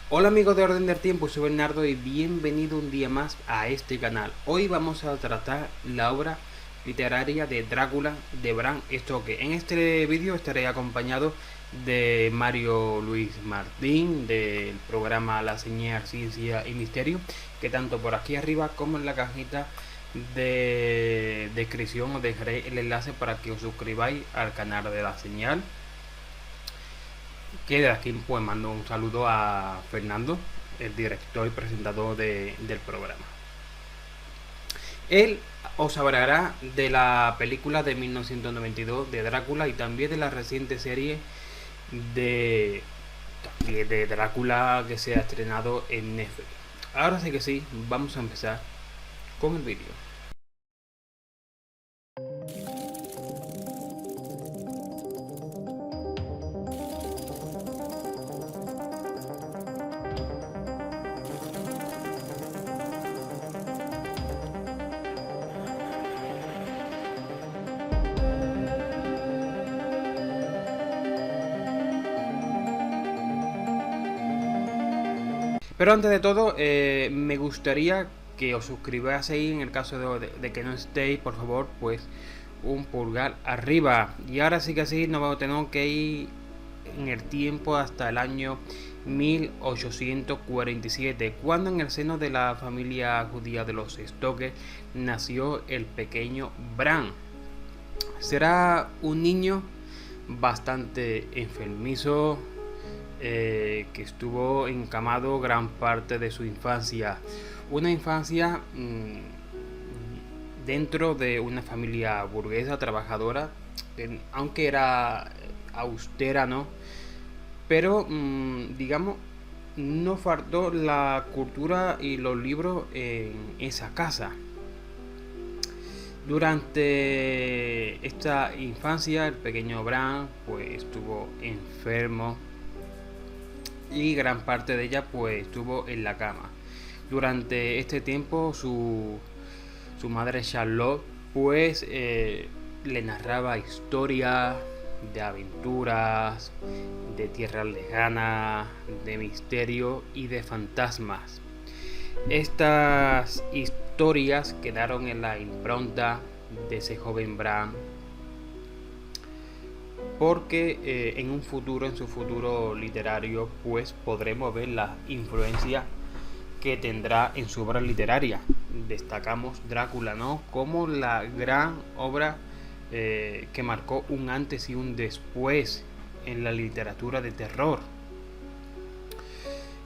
Hola amigos de Orden del Tiempo, soy Bernardo y bienvenido un día más a este canal. Hoy vamos a tratar la obra literaria de Drácula de Bram Stoker. En este vídeo estaré acompañado de Mario Luis Martín del programa La Señal Ciencia y Misterio, que tanto por aquí arriba como en la cajita de descripción os dejaré el enlace para que os suscribáis al canal de La Señal. Que de aquí pues mando un saludo a Fernando, el director y presentador del programa. Él os hablará de la película de 1992 de Drácula y también de la reciente serie de, de Drácula que se ha estrenado en Netflix. Ahora sí que sí, vamos a empezar con el vídeo. Pero antes de todo, me gustaría que os suscribáis ahí en el caso de que no estéis, por favor, pues un pulgar arriba. Y ahora sí que sí, nos tenemos que ir en el tiempo hasta el año 1847, cuando en el seno de la familia judía de los Stoker nació el pequeño Bram. Será un niño bastante enfermizo, que estuvo encamado gran parte de su infancia. Una infancia dentro de una familia burguesa trabajadora, aunque era austera, ¿no? Pero, digamos, no faltó la cultura y los libros en esa casa. Durante esta infancia, el pequeño Bram pues estuvo enfermo y gran parte de ella pues estuvo en la cama. Durante este tiempo su madre Charlotte pues le narraba historias de aventuras, de tierras lejanas, de misterio y de fantasmas. Estas historias quedaron en la impronta de ese joven Bram, porque en un futuro, en su futuro literario, pues podremos ver la influencia que tendrá en su obra literaria. Destacamos Drácula, ¿no?, como la gran obra que marcó un antes y un después en la literatura de terror.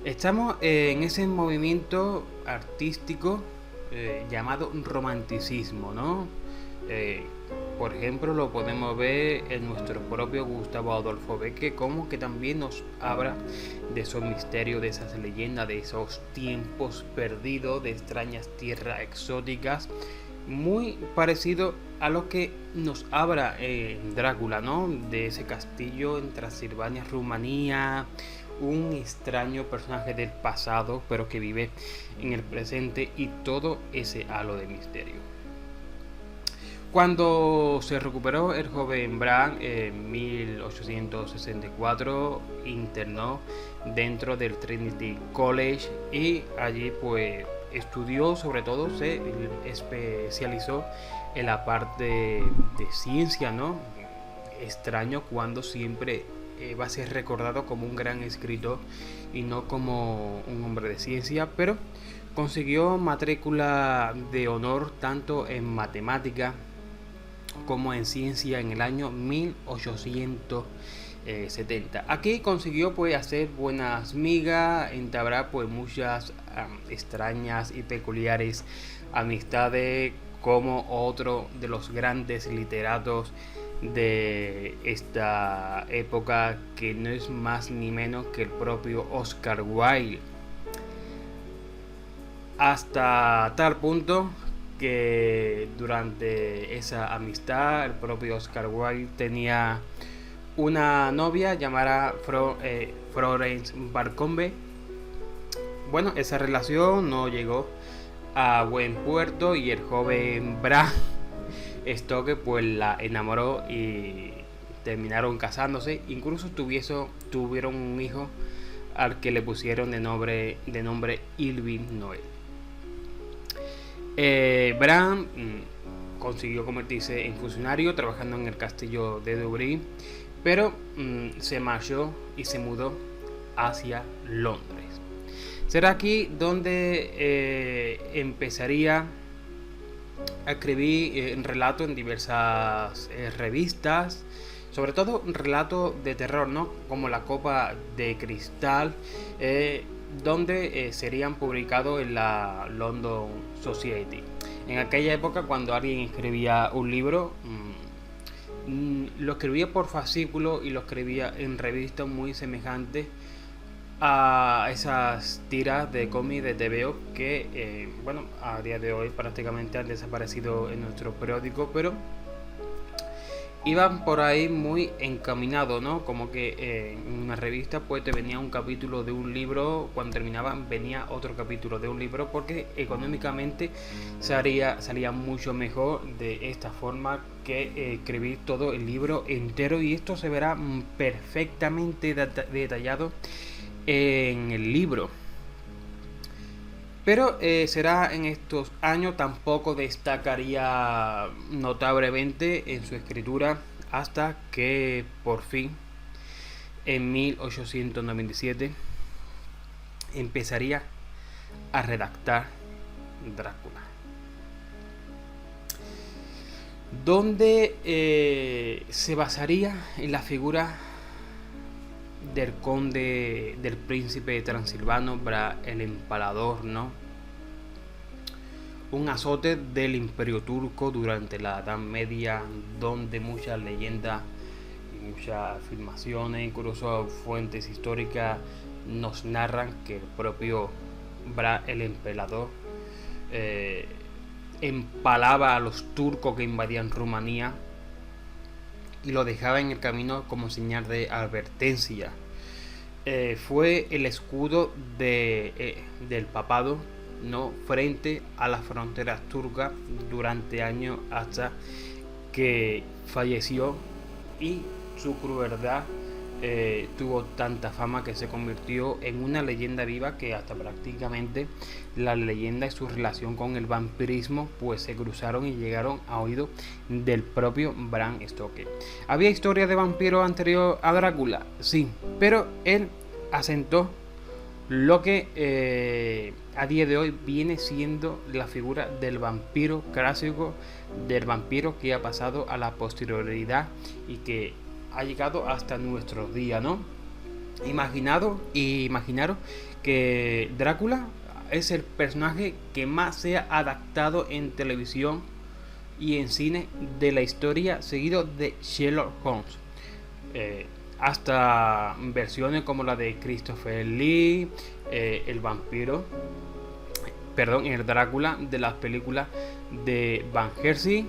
Estamos en ese movimiento artístico llamado romanticismo, ¿no? Eh, por ejemplo, lo podemos ver en nuestro propio Gustavo Adolfo Bécquer, como que también nos habla de esos misterios, de esas leyendas, de esos tiempos perdidos, de extrañas tierras exóticas, muy parecido a lo que nos habla Drácula, ¿no? De ese castillo en Transilvania, Rumanía, un extraño personaje del pasado, pero que vive en el presente, y todo ese halo de misterio. Cuando se recuperó, el joven Bram en 1864 internó dentro del Trinity College y allí pues estudió, sobre todo se especializó en la parte de ciencia, ¿no? Extraño cuando siempre va a ser recordado como un gran escritor y no como un hombre de ciencia, pero consiguió matrícula de honor tanto en matemática como en ciencia en el año 1870. Aquí consiguió pues hacer buenas migas, entablar pues muchas extrañas y peculiares amistades, como otro de los grandes literatos de esta época, que no es más ni menos que el propio Oscar Wilde. Hasta tal punto que durante esa amistad el propio Oscar Wilde tenía una novia llamada Florence Barcombe. Bueno, esa relación no llegó a buen puerto y el joven Bram Stoker pues la enamoró y terminaron casándose. Incluso tuvieron un hijo al que le pusieron de nombre Irving Noel. Bran consiguió convertirse en funcionario trabajando en el castillo de Dublín, pero se marchó y se mudó hacia Londres. Será aquí donde empezaría a escribir relatos en diversas revistas, sobre todo relatos de terror, ¿no? Como La Copa de Cristal, donde serían publicados en la London Society. En aquella época, cuando alguien escribía un libro, lo escribía por fascículo y lo escribía en revistas muy semejantes a esas tiras de cómic de TVO que, a día de hoy prácticamente han desaparecido en nuestro periódico, pero iban por ahí muy encaminados, ¿no? Como que en una revista pues te venía un capítulo de un libro, cuando terminaban venía otro capítulo de un libro, porque económicamente salía mucho mejor de esta forma que escribir todo el libro entero, y esto se verá perfectamente detallado en el libro. Pero será en estos años, tampoco destacaría notablemente en su escritura hasta que por fin en 1897 empezaría a redactar Drácula, donde se basaría en la figura del conde, del príncipe transilvano, Bran el Empalador, ¿no? Un azote del Imperio Turco durante la Edad Media, donde muchas leyendas y muchas afirmaciones, incluso fuentes históricas, nos narran que el propio Bran el Empalador empalaba a los turcos que invadían Rumanía y lo dejaba en el camino como señal de advertencia. Fue el escudo del papado, ¿no?, frente a las fronteras turcas durante años, hasta que falleció, y su crueldad tuvo tanta fama que se convirtió en una leyenda viva, que hasta prácticamente la leyenda y su relación con el vampirismo pues se cruzaron y llegaron a oídos del propio Bram Stoker. ¿Había historia de vampiros anterior a Drácula? Sí, pero él asentó lo que a día de hoy viene siendo la figura del vampiro clásico, del vampiro que ha pasado a la posterioridad y que ha llegado hasta nuestros días, ¿no? Imaginaros que Drácula es el personaje que más se ha adaptado en televisión y en cine de la historia, seguido de Sherlock Holmes. Hasta versiones como la de Christopher Lee, el Drácula de las películas de Van Helsing.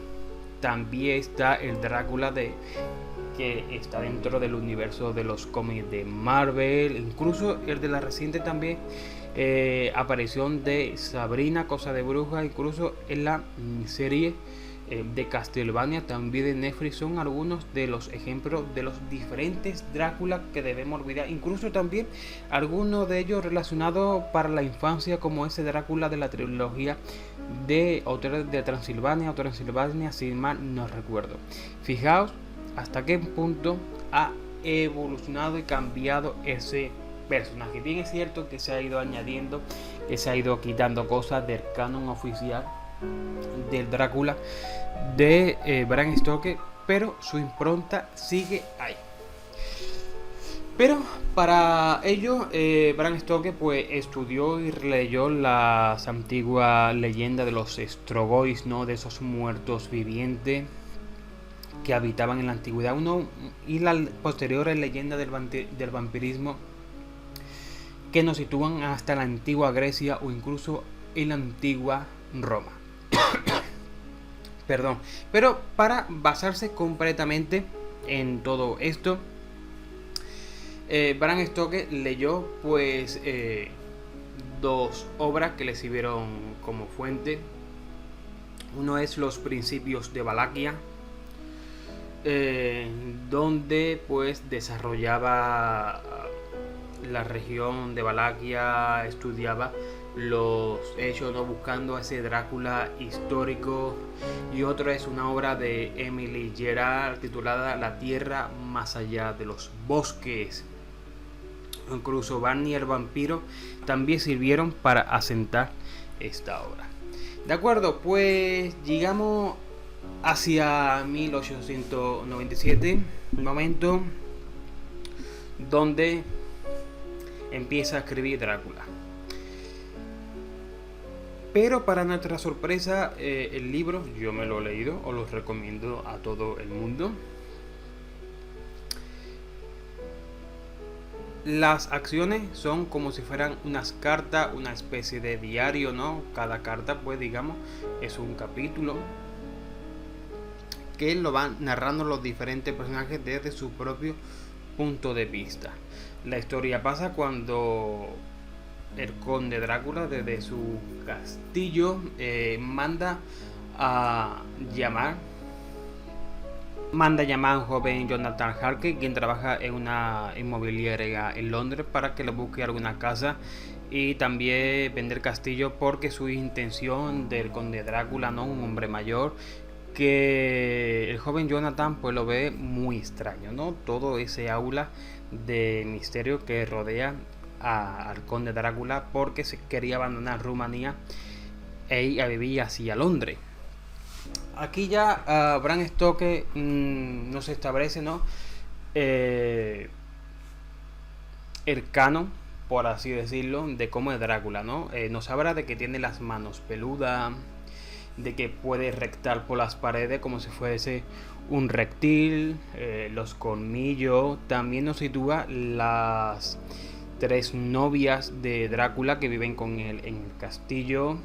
También está el Drácula que está dentro del universo de los cómics de Marvel, incluso el de la reciente también aparición de Sabrina, Cosa de Bruja, incluso en la serie de Castlevania también de Netflix. Son algunos de los ejemplos de los diferentes Drácula que debemos olvidar, incluso también algunos de ellos relacionados para la infancia, como ese Drácula de la trilogía de Hotel de Transilvania, sin mal no recuerdo. Fijaos hasta qué punto ha evolucionado y cambiado ese personaje. Bien es cierto que se ha ido añadiendo, que se ha ido quitando cosas del canon oficial del Drácula de Bram Stoker, pero su impronta sigue ahí. Pero para ello Bram Stoker pues estudió y releyó las antiguas leyendas de los Strogoi, ¿no?, de esos muertos vivientes que habitaban en la antigüedad, y las posteriores leyendas del vampirismo que nos sitúan hasta la antigua Grecia o incluso en la antigua Roma. Perdón. Pero para basarse completamente en todo esto, Bram Stoker leyó pues dos obras que le sirvieron como fuente. Uno es Los Principios de Valaquia, donde pues desarrollaba la región de Valaquia, estudiaba los hechos, ¿no? Buscando a ese Drácula histórico. Y otro es una obra de Emily Gerard titulada La tierra más allá de los bosques. Incluso Barney el vampiro también sirvieron para asentar esta obra. De acuerdo, pues llegamos hacia 1897, un momento donde empieza a escribir Drácula. Pero para nuestra sorpresa, el libro yo me lo he leído, os lo recomiendo a todo el mundo. Las acciones son como si fueran unas cartas, una especie de diario, ¿no? Cada carta, pues digamos, es un capítulo que lo van narrando los diferentes personajes desde su propio punto de vista. La historia pasa cuando el conde Drácula, desde su castillo, manda a llamar a un joven Jonathan Harker, quien trabaja en una inmobiliaria en Londres, para que le busque alguna casa y también vender castillo, porque su intención del conde Drácula, ¿no? Un hombre mayor, que el joven Jonathan pues lo ve muy extraño, ¿no? Todo ese aula de misterio que rodea al conde Drácula, porque se quería abandonar Rumanía e ir a vivir hacia Londres. Aquí ya Bram Stoker no se establece, ¿no? El canon, por así decirlo, de cómo es Drácula, ¿no? Nos habla de que tiene las manos peludas, de que puede rectar por las paredes como si fuese un reptil, los colmillos. También nos sitúa las 3 novias de Drácula que viven con él en el castillo.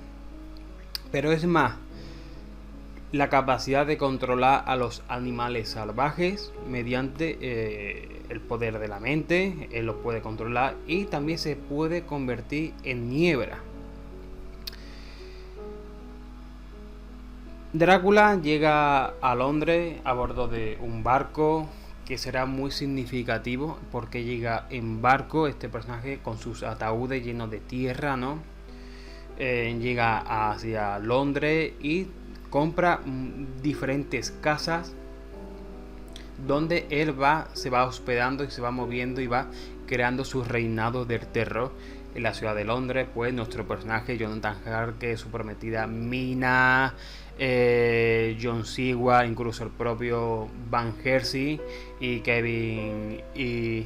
Pero es más, la capacidad de controlar a los animales salvajes mediante el poder de la mente. Él los puede controlar y también se puede convertir en niebla. Drácula llega a Londres a bordo de un barco, que será muy significativo porque llega en barco este personaje con sus ataúdes llenos de tierra, ¿no? Llega hacia Londres y compra diferentes casas donde él se va hospedando y se va moviendo y va creando su reinado del terror en la ciudad de Londres. Pues nuestro personaje Jonathan Harker, su prometida Mina, John Seward, incluso el propio Van Helsing y Kevin y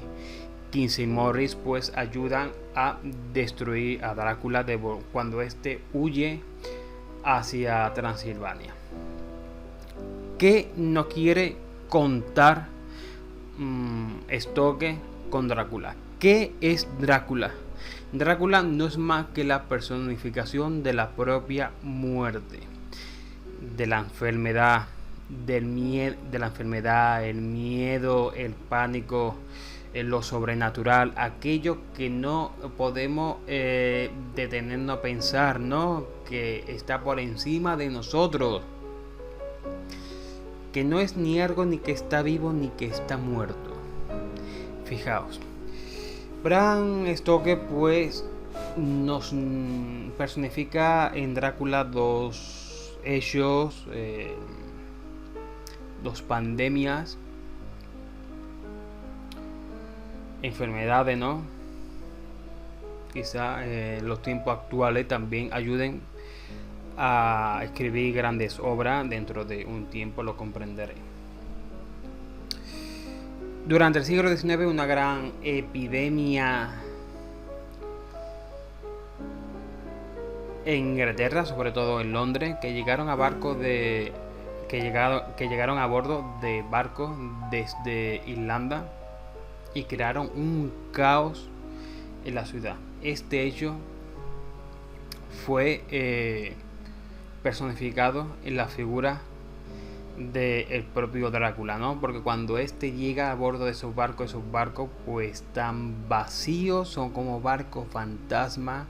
Kinsey Morris, pues ayudan a destruir a Drácula cuando este huye hacia Transilvania. ¿Qué nos quiere contar Stoker con Drácula? ¿Qué es Drácula? Drácula no es más que la personificación de la propia muerte, de la enfermedad, el miedo, el pánico, lo sobrenatural, aquello que no podemos detenernos a pensar, ¿no? Que está por encima de nosotros, que no es ni algo ni que está vivo ni que está muerto. Fijaos, Bram Stoker pues nos personifica en Drácula 2 hechos, 2 pandemias, enfermedades, ¿no? Quizá los tiempos actuales también ayuden a escribir grandes obras. Dentro de un tiempo lo comprenderé. Durante el siglo XIX, una gran epidemia en Inglaterra, sobre todo en Londres, que llegaron a bordo de barcos desde Irlanda y crearon un caos en la ciudad. Este hecho fue personificado en la figura del propio Drácula, ¿no? Porque cuando este llega a bordo de esos barcos pues están vacíos, son como barcos fantasma,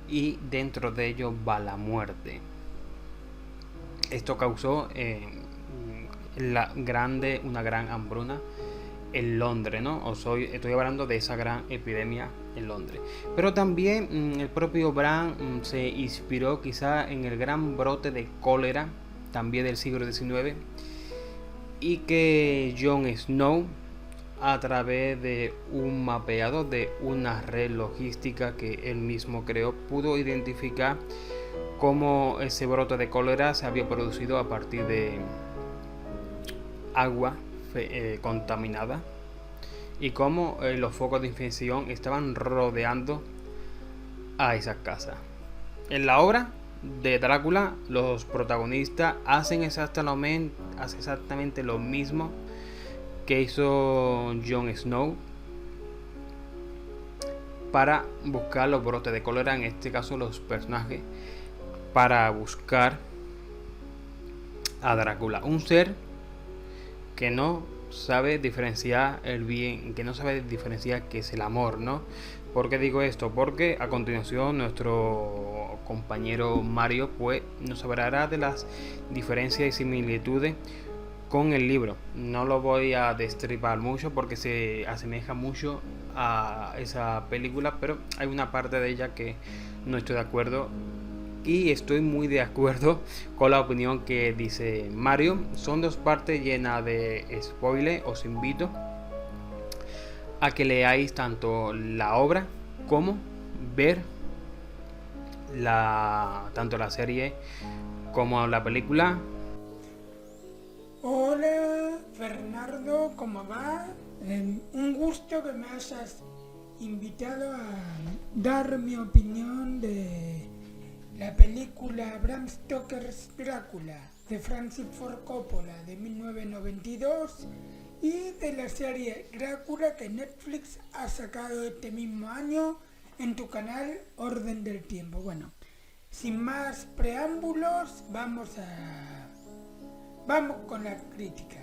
y dentro de ellos va la muerte. Esto causó una gran hambruna en Londres, ¿no? Estoy hablando de esa gran epidemia en Londres. Pero también el propio Bran se inspiró quizá en el gran brote de cólera, también del siglo XIX, y que Jon Snow, a través de un mapeado de una red logística que él mismo creó, pudo identificar cómo ese brote de cólera se había producido a partir de agua contaminada y cómo los focos de infección estaban rodeando a esas casas. En la obra de Drácula, los protagonistas hacen exactamente lo mismo que hizo Jon Snow para buscar los brotes de cólera, en este caso los personajes, para buscar a Drácula, un ser que no sabe diferenciar el bien, que no sabe diferenciar qué es el amor, ¿no? ¿Por qué digo esto? Porque a continuación nuestro compañero Mario pues nos hablará de las diferencias y similitudes con el libro. No lo voy a destripar mucho porque se asemeja mucho a esa película, pero hay una parte de ella que no estoy de acuerdo. Y estoy muy de acuerdo con la opinión que dice Mario. Son dos partes llenas de spoilers. Os invito a que leáis tanto la obra como ver tanto la serie como la película. Hola Fernando, ¿cómo va? Un gusto que me hayas invitado a dar mi opinión de la película Bram Stoker's Drácula de Francis Ford Coppola de 1992 y de la serie Drácula que Netflix ha sacado este mismo año en tu canal Orden del Tiempo. Bueno, sin más preámbulos, vamos con la crítica.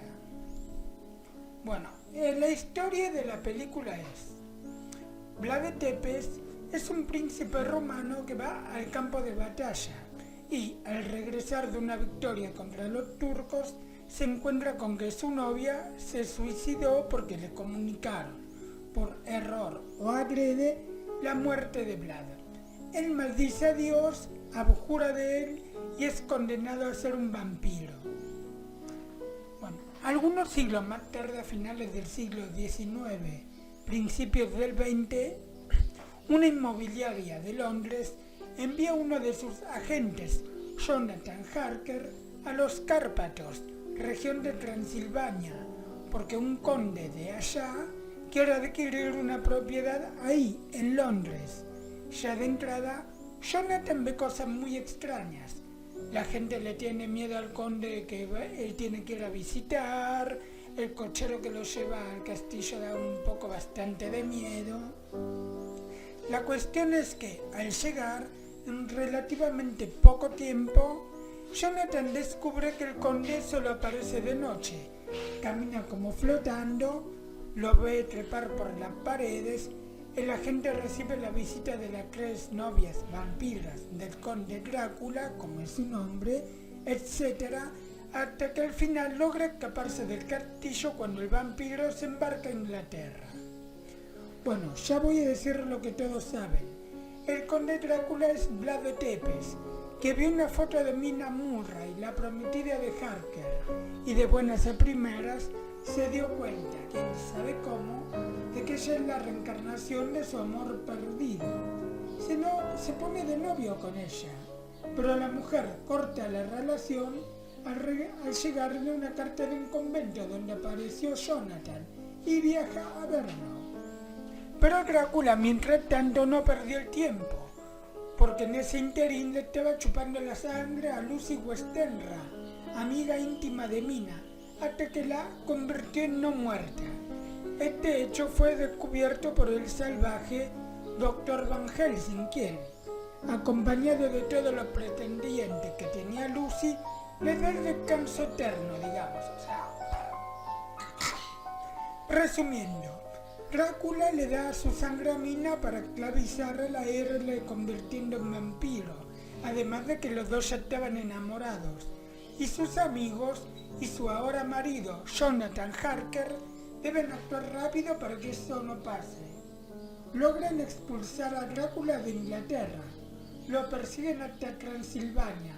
Bueno, la historia de la película es: Vlad de Tepes es un príncipe romano que va al campo de batalla y al regresar de una victoria contra los turcos se encuentra con que su novia se suicidó porque le comunicaron por error o adrede la muerte de Vlad. Él maldice a Dios, abjura de él y es condenado a ser un vampiro. Bueno, algunos siglos más tarde, a finales del siglo XIX, principios del XX, una inmobiliaria de Londres envía a uno de sus agentes, Jonathan Harker, a los Cárpatos, región de Transilvania, porque un conde de allá quiere adquirir una propiedad ahí, en Londres. Ya de entrada, Jonathan ve cosas muy extrañas. La gente le tiene miedo al conde que él tiene que ir a visitar, el cochero que lo lleva al castillo da un poco bastante de miedo. La cuestión es que, al llegar, en relativamente poco tiempo, Jonathan descubre que el conde solo aparece de noche. Camina como flotando, lo ve trepar por las paredes. El agente recibe la visita de las 3 novias vampiras del conde Drácula, como es su nombre, etc., hasta que al final logra escaparse del castillo cuando el vampiro se embarca a Inglaterra. Bueno, ya voy a decir lo que todos saben. El conde Drácula es Vlad de Tepes, que vio una foto de Mina Murray, la prometida de Harker, y de buenas a primeras se dio cuenta, quién sabe cómo, de que ella es la reencarnación de su amor perdido. Se pone de novio con ella, pero la mujer corta la relación al llegarle una carta de un convento donde apareció Jonathan y viaja a verlo. Pero Drácula, mientras tanto, no perdió el tiempo, porque en ese interín le estaba chupando la sangre a Lucy Westenra, amiga íntima de Mina, hasta que la convirtió en no muerta. Este hecho fue descubierto por el salvaje Dr. Van Helsing, quien, acompañado de todos los pretendientes que tenía Lucy, le da el descanso eterno, digamos. Resumiendo, Drácula le da su sangre a Mina para esclavizarla e irle convirtiendo en vampiro, además de que los dos ya estaban enamorados, y sus amigos y su ahora marido, Jonathan Harker, Deben actuar rápido para que eso no pase. Logran expulsar a Drácula de Inglaterra, lo persiguen hasta Transilvania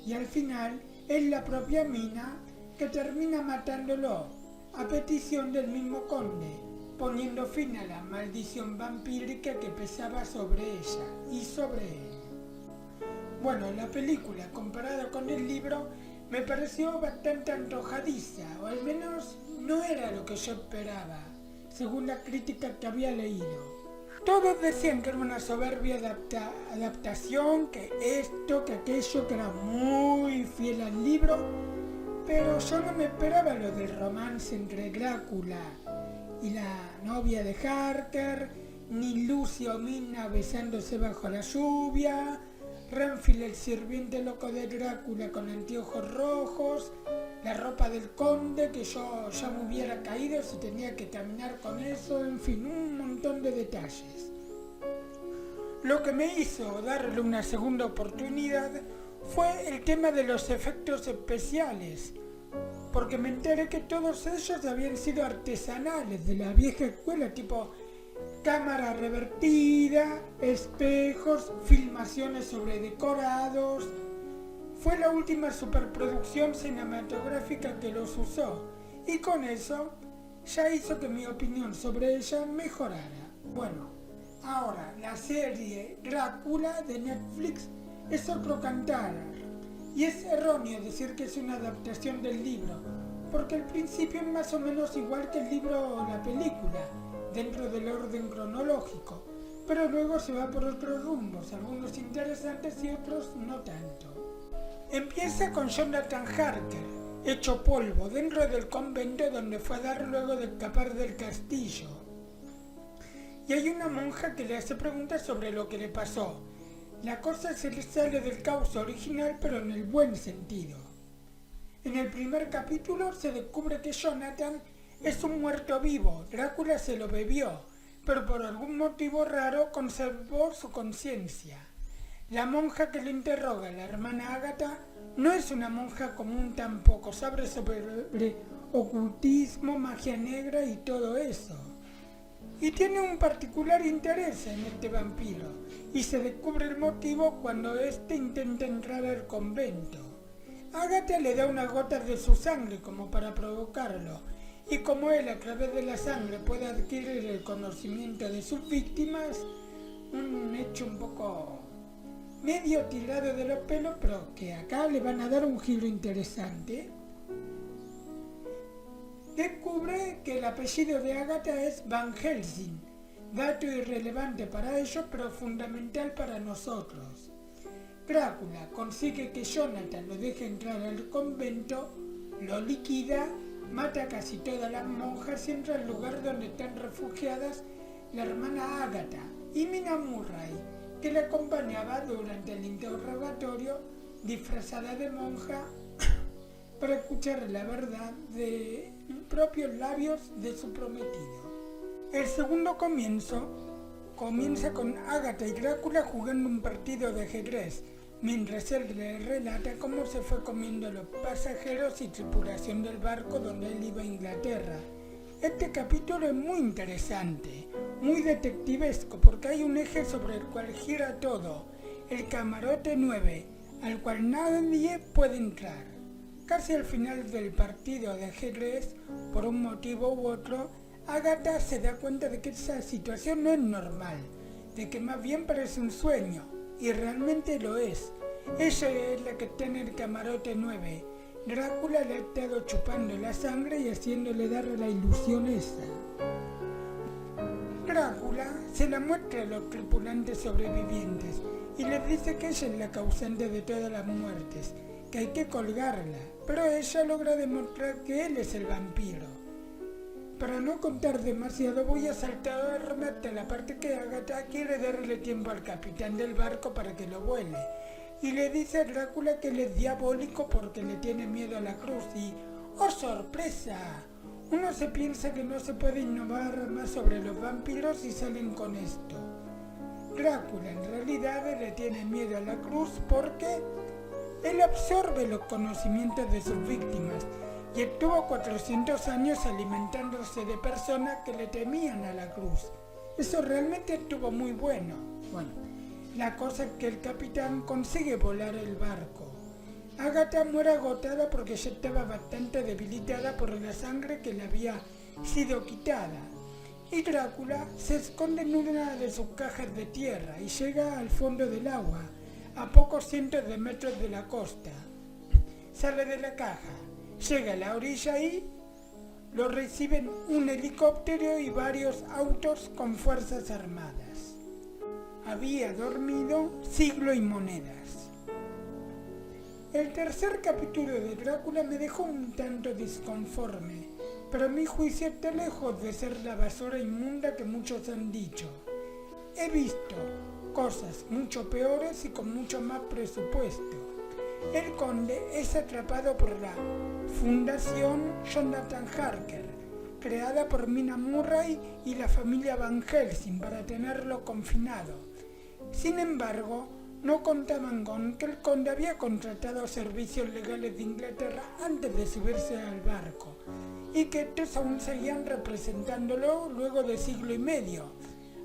y al final es la propia Mina que termina matándolo a petición del mismo conde, poniendo fin a la maldición vampírica que pesaba sobre ella y sobre él. Bueno, la película comparada con el libro me pareció bastante antojadiza, o al menos no era lo que yo esperaba, según la crítica que había leído. Todos decían que era una soberbia adaptación, que esto, que aquello, que era muy fiel al libro, pero yo no me esperaba lo del romance entre Drácula y la novia de Harker, ni Lucio o Mina besándose bajo la lluvia, Renfield el sirviente loco de Drácula con anteojos rojos, la ropa del conde que yo ya me hubiera caído si tenía que caminar con eso, en fin, un montón de detalles. Lo que me hizo darle una segunda oportunidad fue el tema de los efectos especiales, porque me enteré que todos ellos habían sido artesanales de la vieja escuela, tipo cámara revertida, espejos, filmaciones sobre decorados. Fue la última superproducción cinematográfica que los usó, y con eso ya hizo que mi opinión sobre ella mejorara. Bueno, ahora la serie Drácula de Netflix es otro cantar, y es erróneo decir que es una adaptación del libro, porque al principio es más o menos igual que el libro o la película, dentro del orden cronológico, pero luego se va por otros rumbos, algunos interesantes y otros no tanto. Empieza con Jonathan Harker, hecho polvo dentro del convento donde fue a dar luego de escapar del castillo. Y hay una monja que le hace preguntas sobre lo que le pasó. La cosa se le sale del caos original, pero en el buen sentido. En el primer capítulo se descubre que Jonathan es un muerto vivo, Drácula se lo bebió, pero por algún motivo raro conservó su conciencia. La monja que le interroga, la hermana Ágata, no es una monja común tampoco, sabe sobre ocultismo, magia negra y todo eso. Y tiene un particular interés en este vampiro, y se descubre el motivo cuando éste intenta entrar al convento. Ágata le da unas gotas de su sangre como para provocarlo, y como él a través de la sangre puede adquirir el conocimiento de sus víctimas, un hecho un poco medio tirado de los pelos, pero que acá le van a dar un giro interesante. Descubre que el apellido de Ágata es Van Helsing, dato irrelevante para ellos pero fundamental para nosotros. Drácula consigue que Jonathan lo deje entrar al convento, lo liquida, mata a casi todas las monjas y entra al lugar donde están refugiadas la hermana Ágata y Mina Murray, que le acompañaba durante el interrogatorio disfrazada de monja para escuchar la verdad de los propios labios de su prometido. El segundo comienza con Ágata y Drácula jugando un partido de ajedrez, mientras él le relata cómo se fue comiendo los pasajeros y tripulación del barco donde él iba a Inglaterra. Este capítulo es muy interesante, muy detectivesco, porque hay un eje sobre el cual gira todo, el camarote 9, al cual nadie puede entrar. Casi al final del partido de ajedrez, por un motivo u otro, Ágata se da cuenta de que esa situación no es normal, de que más bien parece un sueño, y realmente lo es. Ella es la que está en el camarote 9. Drácula le ha estado chupando la sangre y haciéndole dar la ilusión esa. Drácula se la muestra a los tripulantes sobrevivientes y les dice que ella es la causante de todas las muertes, que hay que colgarla, pero ella logra demostrar que él es el vampiro. Para no contar demasiado voy a saltarme hasta la parte que Ágata quiere darle tiempo al capitán del barco para que lo vuele. Y le dice a Drácula que él es diabólico porque le tiene miedo a la cruz y ¡oh sorpresa! Uno se piensa que no se puede innovar más sobre los vampiros y salen con esto. Drácula en realidad le tiene miedo a la cruz porque él absorbe los conocimientos de sus víctimas y estuvo 400 años alimentándose de personas que le temían a la cruz. Eso realmente estuvo muy bueno. Bueno, la cosa es que el capitán consigue volar el barco. Ágata muere agotada porque ya estaba bastante debilitada por la sangre que le había sido quitada. Y Drácula se esconde en una de sus cajas de tierra y llega al fondo del agua, a pocos cientos de metros de la costa. Sale de la caja, llega a la orilla y lo reciben un helicóptero y varios autos con fuerzas armadas. Había dormido siglo y monedas. El tercer capítulo de Drácula me dejó un tanto disconforme, pero a mi juicio está lejos de ser la basura inmunda que muchos han dicho. He visto cosas mucho peores y con mucho más presupuesto. El conde es atrapado por la Fundación Jonathan Harker, creada por Mina Murray y la familia Van Helsing para tenerlo confinado. Sin embargo, no contaban con que el conde había contratado servicios legales de Inglaterra antes de subirse al barco y que estos aún seguían representándolo luego de siglo y medio.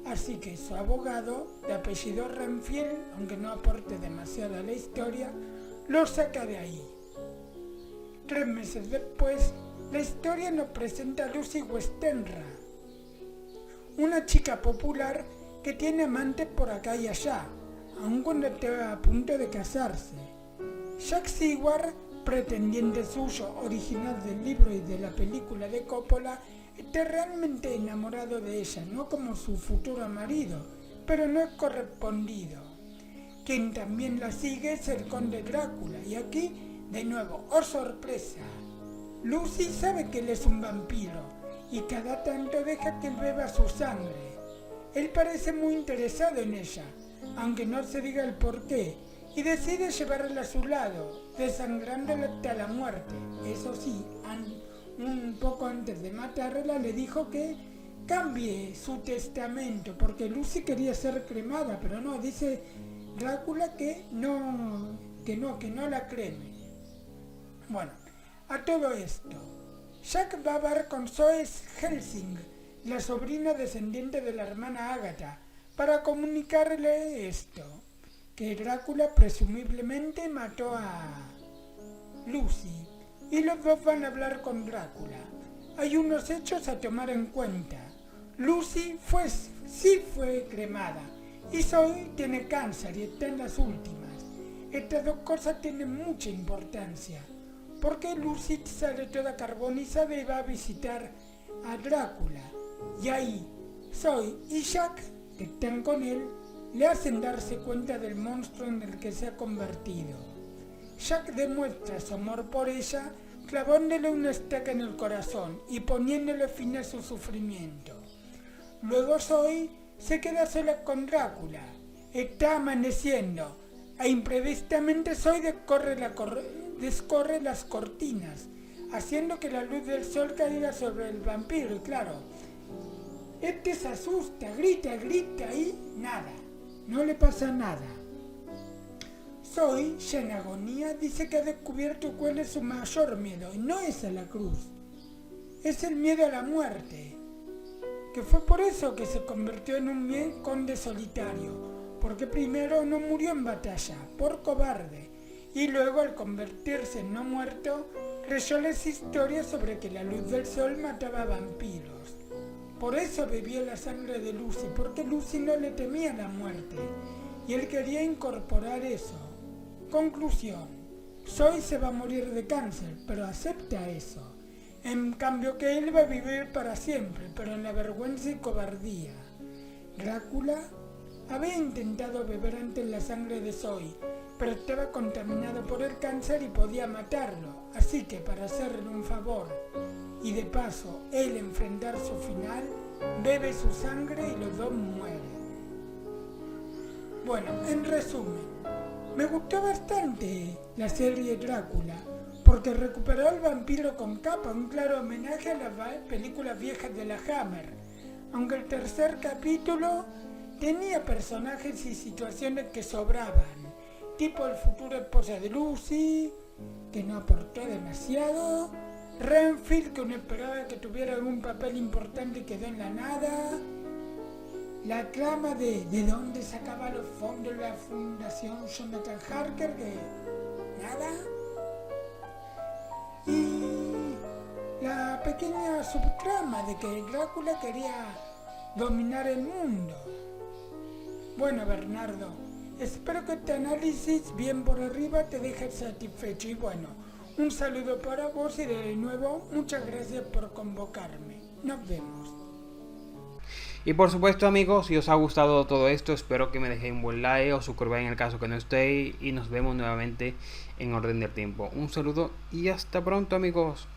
Así que su abogado, de apellido Renfield, aunque no aporte demasiado a la historia, lo saca de ahí. 3 meses después, la historia nos presenta a Lucy Westenra, una chica popular que tiene amantes por acá y allá, aun cuando está a punto de casarse. Jack Seward, pretendiente suyo original del libro y de la película de Coppola, está realmente enamorado de ella, no como su futuro marido, pero no es correspondido. Quien también la sigue es el conde Drácula, y aquí, de nuevo, ¡oh sorpresa! Lucy sabe que él es un vampiro, y cada tanto deja que él beba su sangre. Él parece muy interesado en ella, aunque no se diga el porqué, y decide llevarla a su lado, desangrándola hasta la muerte. Eso sí, un poco antes de matarla le dijo que cambie su testamento, porque Lucy quería ser cremada, pero no, dice Drácula que no la creme. Bueno, a todo esto, Jack va a hablar con Zoe Helsing, la sobrina descendiente de la hermana Ágata, para comunicarle esto, que Drácula presumiblemente mató a Lucy, y los dos van a hablar con Drácula. Hay unos hechos a tomar en cuenta. Lucy sí fue cremada, y Zoe tiene cáncer y está en las últimas. Estas dos cosas tienen mucha importancia, porque Lucy sale toda carbonizada y va a visitar a Drácula, y ahí Zoe y Jack, que están con él, le hacen darse cuenta del monstruo en el que se ha convertido. Jack demuestra su amor por ella clavándole una estaca en el corazón y poniéndole fin a su sufrimiento. Luego Zoe se queda sola con Drácula. Está amaneciendo e imprevistamente Zoe descorre las cortinas, haciendo que la luz del sol caiga sobre el vampiro, y claro, este se asusta, grita y nada, no le pasa nada. Zoe, ya en agonía, dice que ha descubierto cuál es su mayor miedo, y no es a la cruz, es el miedo a la muerte, que fue por eso que se convirtió en un conde solitario, porque primero no murió en batalla, por cobarde, y luego al convertirse en no muerto, creyó las historias sobre que la luz del sol mataba vampiros. Por eso bebió la sangre de Lucy, porque Lucy no le temía la muerte, y él quería incorporar eso. Conclusión, Zoe se va a morir de cáncer, pero acepta eso. En cambio que él va a vivir para siempre, pero en la vergüenza y cobardía. Drácula había intentado beber antes la sangre de Zoe, pero estaba contaminado por el cáncer y podía matarlo, así que para hacerle un favor y de paso él enfrentar su final, bebe su sangre y los dos mueren. Bueno, en resumen, me gustó bastante la serie Drácula, porque recuperó al vampiro con capa, un claro homenaje a las películas viejas de la Hammer, aunque el tercer capítulo tenía personajes y situaciones que sobraban, tipo el futuro esposa de Lucy, que no aportó demasiado, Renfield, que uno esperaba que tuviera algún papel importante y quedó en la nada. La trama de dónde sacaba los fondos la Fundación Jonathan Harker, que nada. Y la pequeña subtrama de que Drácula quería dominar el mundo. Bueno, Bernardo, espero que este análisis bien por arriba te deje satisfecho. Y bueno, un saludo para vos y de nuevo muchas gracias por convocarme. Nos vemos. Y por supuesto, amigos, si os ha gustado todo esto, espero que me dejéis un buen like o suscribáis en el caso que no estéis y nos vemos nuevamente en Orden del Tiempo. Un saludo y hasta pronto, amigos.